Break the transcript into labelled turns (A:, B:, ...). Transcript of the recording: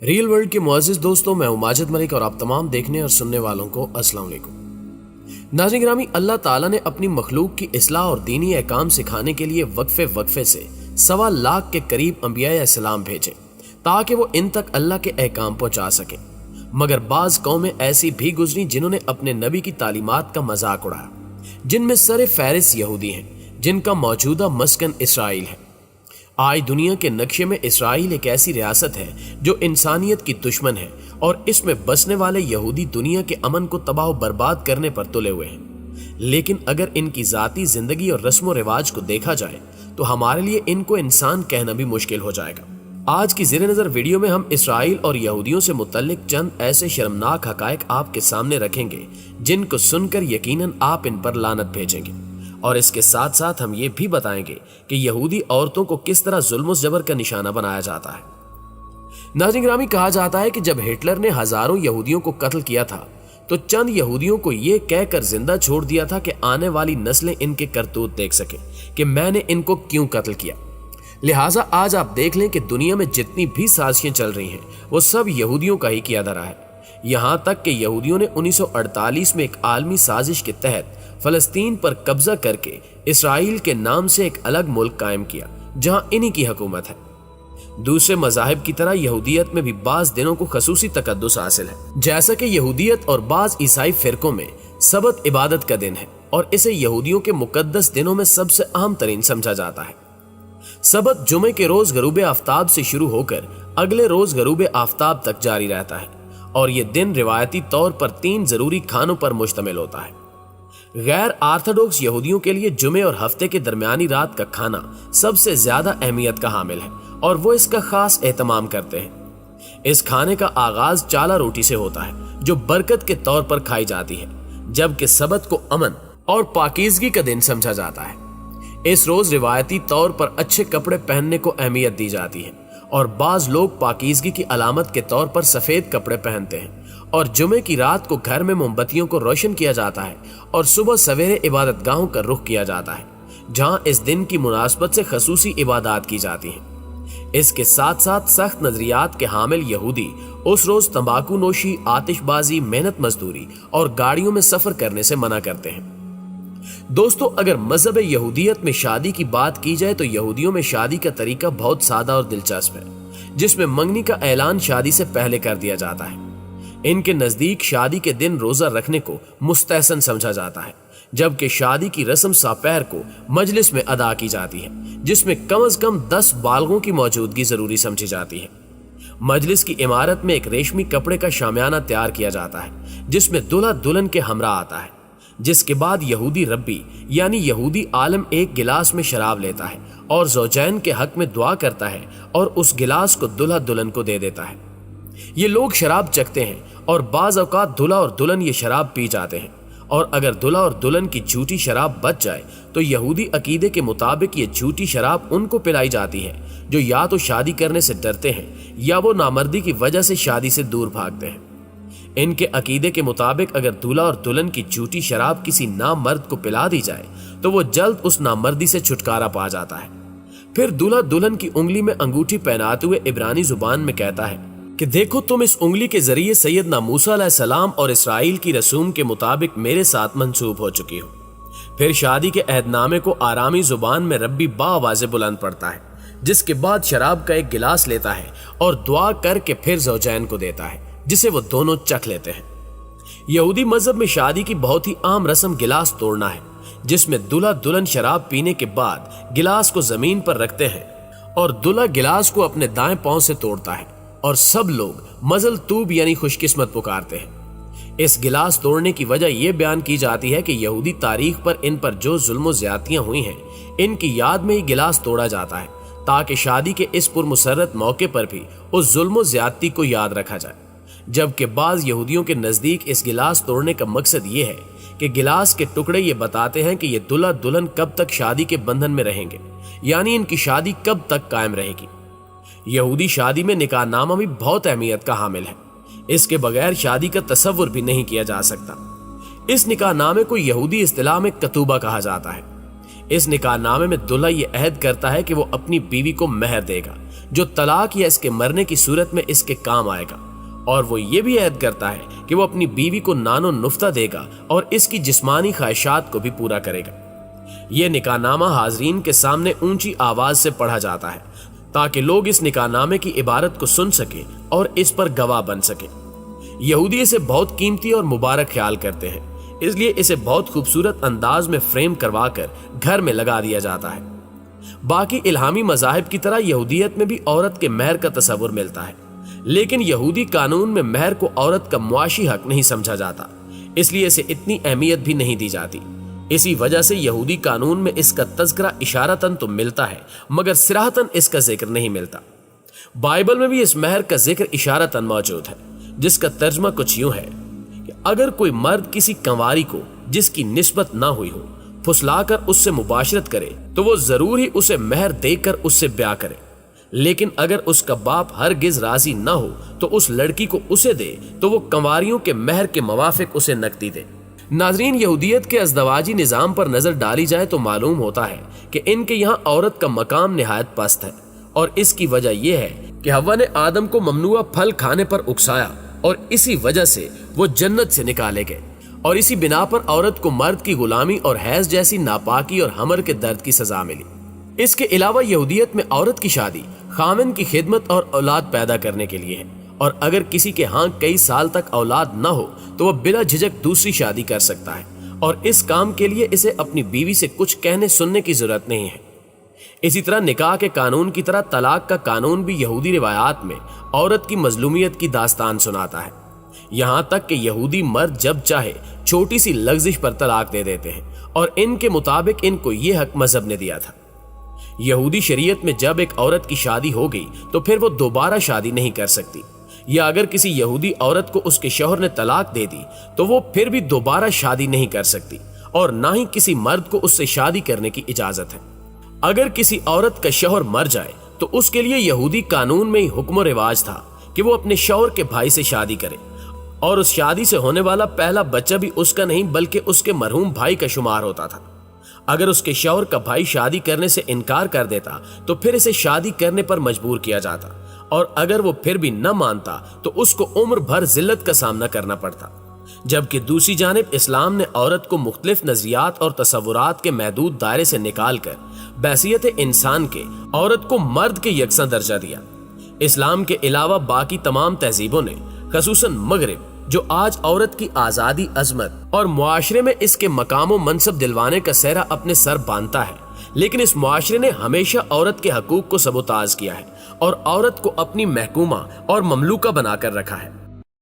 A: Real world के मुअज़्ज़िज़ दोस्तों, मैं हूं माजिद मलिक और आप तमाम देखने और सुनने वालों को अस्सलाम वालेकुम। नाज़रीन गिरामी, अल्लाह ताला ने अपनी मखलूक की इस्लाह और दीनी अहकाम सिखाने के लिए वक्फे से 1.25 लाख के करीब अंबिया सलाम भेजे ताकि वो इन तक अल्लाह के अहकाम पहुंचा सके। मगर बाज कौमें ऐसी भी गुजरी जिन्होंने अपने नबी की तालीमात का मजाक उड़ाया, जिनमें सर फहरिस्त यहूदी हैं जिनका मौजूदा मस्कन इसराइल है। आज दुनिया के नक्शे में इसराइल एक ऐसी रियासत है जो इंसानियत की दुश्मन है और इसमें बसने वाले यहूदी दुनिया के अमन को तबाह बर्बाद करने पर तुले हुए हैं। लेकिन अगर इनकी जाती जिंदगी और रस्म रिवाज को देखा जाए तो हमारे लिए इनको इंसान कहना भी मुश्किल हो जाएगा। आज की ज़ेरे नज़र वीडियो में हम इसराइल और यहूदियों से मुतल्लिक चंद ऐसे शर्मनाक हकायक आपके सामने रखेंगे जिनको सुनकर यकीनन आप इन पर लानत भेजेंगे, और इसके साथ साथ हम ये भी बताएंगे कि यहूदी औरतों को किस तरह जुल्म जबर का निशाना बनाया जाता है। नाज़रीन गिरामी, कहा जाता है कि जब हिटलर ने हजारों यहूदियों को कत्ल किया था तो चंद यहूदियों को ये कहकर जिंदा छोड़ दिया था कि आने वाली नस्लें इनके करतूत देख सके कि मैंने इनको क्यों कत्ल किया। लिहाजा आज आप देख लें कि दुनिया में जितनी भी साजिशें चल रही हैं वो सब यहूदियों का ही किया धरा है। यहाँ तक कि यहूदियों ने 1948 में एक आलमी साजिश के तहत फलस्तीन पर कब्जा करके इसराइल के नाम से एक अलग मुल्क कायम किया जहां इन्हीं की हुकूमत है। दूसरे मजाहिब की तरह यहूदियत में भी बाज दिनों को खसूसी तकद्दुस हासिल है, जैसा कि यहूदियत और बाज ईसाई फिरकों में सबत इबादत का दिन है और इसे यहूदियों के मुकद्दस दिनों में सबसे अहम तरीन समझा जाता है। सबत जुमे के रोज गरूब आफ्ताब से शुरू होकर अगले रोज गरूब आफ्ताब तक जारी रहता है और ये दिन रिवायती तौर पर 3 जरूरी खानों पर मुश्तमिल होता है। गैर आर्थोडॉक्स यहूदियों के लिए जुमे और हफ्ते के दरमियानी रात का खाना सबसे ज्यादा अहमियत का हामिल है और वो इसका खास एहतमाम करते हैं। इस खाने का आगाज चाला रोटी से होता है जो बरकत के तौर पर खाई जाती है, जबकि सबत को अमन और पाकीज़गी का दिन समझा जाता है। इस रोज रिवायती तौर पर अच्छे कपड़े पहनने को अहमियत दी जाती है और बाज लोग पाकीज़गी की अलामत के तौर पर सफेद कपड़े पहनते हैं और जुमे की रात को घर में मोमबत्तियों को रोशन किया जाता है और सुबह सवेरे इबादत गाहों का रुख किया जाता है जहां इस दिन की मुनासबत से खसूसी इबादत की जाती हैं। इसके साथ साथ सख्त नजरियात के हामिल यहूदी उस रोज तंबाकू नोशी, आतिशबाजी, मेहनत मजदूरी और गाड़ियों में सफर करने से मना करते हैं। दोस्तों, अगर मजहब यहूदियत में शादी की बात की जाए तो यहूदियों में शादी का तरीका बहुत सादा और दिलचस्प है, जिसमें मंगनी का ऐलान शादी से पहले कर दिया जाता है। इनके नजदीक शादी के दिन रोजा रखने को मुस्तहसन समझा जाता है, जबकि शादी की रस्म सापहर को मजलिस में अदा की जाती है, जिसमें कम से कम 10 बालगों की मौजूदगी जरूरी समझी जाती है। मजलिस की इमारत में एक रेशमी कपड़े का शामियाना तैयार किया जाता है जिसमें दूल्हा दुल्हन के हमरा आता है, जिसके बाद यहूदी रब्बी यानी यहूदी आलम एक गिलास में शराब लेता है और ज़ौजैन के हक में दुआ करता है और उस गिलास को दूल्हा दुल्हन को दे देता है। ये लोग शराब चखते हैं और बाज औकात दूल्हा और दुल्हन ये शराब पी जाते हैं, और अगर दूल्हा और दुल्हन की झूठी शराब बच जाए तो यहूदी अकीदे के मुताबिक ये झूठी शराब उनको पिलाई जाती है जो या तो शादी करने से डरते हैं या वो नामर्दी की वजह से शादी से दूर भागते हैं। इनके अकीदे के मुताबिक अगर दूल्हा और दुल्हन की झूठी शराब किसी नामर्द को पिला दी जाए तो वो जल्द उस नामर्दी से छुटकारा पा जाता है। फिर दूल्हा दुल्हन की उंगली में अंगूठी पहनाते हुए इब्रानी जुबान में कहता है कि देखो, तुम इस उंगली के जरिए सैयदना मूसा अलैहिस्सलाम और इसराइल की रसूम के मुताबिक मेरे साथ मंसूब हो चुकी हो। फिर शादी के अहदनामे को आरामी जुबान में रब्बी बाआवाज़े बुलंद पड़ता है, जिसके बाद शराब का एक गिलास लेता है और दुआ करके फिर ज़ौजैन को देता है, जिसे वो दोनों चख लेते हैं। यहूदी मजहब में शादी की बहुत ही आम रस्म गिलास तोड़ना है, जिसमें दूल्हा दुल्हन शराब पीने के बाद गिलास को जमीन पर रखते हैं और दूल्हा गिलास को अपने दाएं पांव से तोड़ता है और सब लोग मजल तूब यानी खुशकिस्मत पुकारते हैं। इस गिलास तोड़ने की वजह यह बयान की जाती है कि यहूदी तारीख पर इन पर जो जुल्म ज्यादतियां हुई हैं, इनकी याद में ही गिलास तोड़ा जाता है ताकि शादी के इस पुरमुसर्रत मौके पर भी उस जुल्म ज्यादती को याद रखा जाए। जबकि बाज यहूदियों के नजदीक इस गिलास तोड़ने का मकसद ये है कि गिलास के टुकड़े ये बताते हैं कि ये दूल्हा दुल्हन कब तक शादी के बंधन में रहेंगे, यानी इनकी शादी कब तक कायम रहेगी। यहूदी शादी में निकाहनामा भी बहुत अहमियत का हामिल है। इसके बगैर शादी का तसव्वुर भी नहीं किया जा सकता। इस निकाहनामे को यहूदी इस्तिलाह में कतूबा कहा जाता है। इस निकाहनामे में दूल्हा ये अहद करता है कि वो अपनी बीवी को महर देगा, जो तलाक या इसके मरने की सूरत में इसके काम आएगा, और वो ये भी ऐद करता है कि वो अपनी बीवी को नानो नुफ्ता देगा और इसकी जिस्मानी ख्वाहिशात को भी पूरा करेगा। ये निकाहनामा हाजरीन के सामने ऊंची आवाज से पढ़ा जाता है ताकि लोग इस निकाहनामे की इबारत को सुन सके और इस पर गवाह बन सके। यहूदी इसे बहुत कीमती और मुबारक ख्याल करते हैं, इसलिए इसे बहुत खूबसूरत अंदाज में फ्रेम करवा कर घर में लगा दिया जाता है। बाकी इल्हामी मज़ाहिब की तरह यहूदियत में भी औरत के महर का तस्वुर मिलता है, लेकिन यहूदी कानून में महर को औरत का मुआशी हक नहीं समझा जाता, इसलिए इसे इतनी अहमियत भी नहीं दी जाती। इसी वजह से यहूदी कानून में इसका तज़किरा इशारतन तो मिलता है मगर सिराहतन इसका जिक्र नहीं मिलता। बाइबल में भी इस महर का जिक्र इशारतन मौजूद है, जिसका तर्जमा कुछ यूं है कि अगर कोई मर्द किसी कंवारी को जिसकी निस्बत ना हुई हो फुसलाकर उससे मुबाशरत करे तो वो जरूर ही उसे महर देकर उससे ब्याह करे, लेकिन अगर उसका बाप हरगिज राजी ना हो तो उस लड़की को उसे दे तो वो कंवारियों के महर के मवाफिक उसे नकदी दे। नाजरीन, यहूदियत के अज़दवाजी निज़ाम पर नजर डाली जाए तो मालूम होता है कि इनके यहाँ औरत का मकाम निहायत पस्त है, और इसकी वजह यह है कि हव्वा ने आदम को ममनुआ फल खाने पर उकसाया और इसी वजह से वो जन्नत से निकाले गए, और इसी बिना पर औरत को मर्द की गुलामी और हैज जैसी नापाकी और हमर के दर्द की सजा मिली। इसके अलावा यहूदियत में औरत की शादी खाविंद की खिदमत और औलाद पैदा करने के लिए है, और अगर किसी के यहाँ कई साल तक औलाद न हो तो वह बिला झिझक दूसरी शादी कर सकता है, और इस काम के लिए इसे अपनी बीवी से कुछ कहने सुनने की जरूरत नहीं है। इसी तरह निकाह के कानून की तरह तलाक का कानून भी यहूदी रिवायात में औरत की मजलूमियत की दास्तान सुनाता है, यहाँ तक कि यहूदी मर्द जब चाहे छोटी सी लग्जिश पर तलाक दे देते हैं, और इनके मुताबिक इनको ये हक मजहब ने दिया था। यहूदी शरीयत में जब एक औरत की शादी हो गई तो फिर वो दोबारा शादी नहीं कर सकती, या अगर किसी यहूदी औरत को उसके शौहर ने तलाक दे दी तो वो फिर भी दोबारा शादी नहीं कर सकती, और ना ही किसी मर्द को उससे शादी करने की इजाजत है। अगर किसी औरत का शौहर मर जाए तो उसके लिए यहूदी कानून में ही हुक्म रिवाज था कि वो अपने शौहर के भाई से शादी करे, और उस शादी से होने वाला पहला बच्चा भी उसका नहीं बल्कि उसके मरहूम भाई का शुमार होता था। अगर उसके शौहर का भाई शादी करने से इनकार कर देता तो फिर इसे शादी करने पर मजबूर किया जाता, और अगर वो फिर भी न मानता तो उसको उम्र भर जिल्लत का सामना करना पड़ता। जबकि दूसरी जानिब इस्लाम ने औरत को मुख्तलिफ नजरियात और तसव्वुरात के महदूद दायरे से निकाल कर बैसियत इंसान के औरत को मर्द के यकसा दर्जा दिया। इस्लाम के अलावा बाकी तमाम तहजीबों ने, खसूसन मगरिब जो आज औरत की आजादी, अजमत और मुआशरे में इसके मकाम मनसब दिलवाने का सेहरा अपने सर बांधता है, लेकिन इस मुआशरे ने हमेशा औरत के हकूक को सबोताज किया है और औरत को अपनी महकूमा और ममलूका बनाकर रखा है।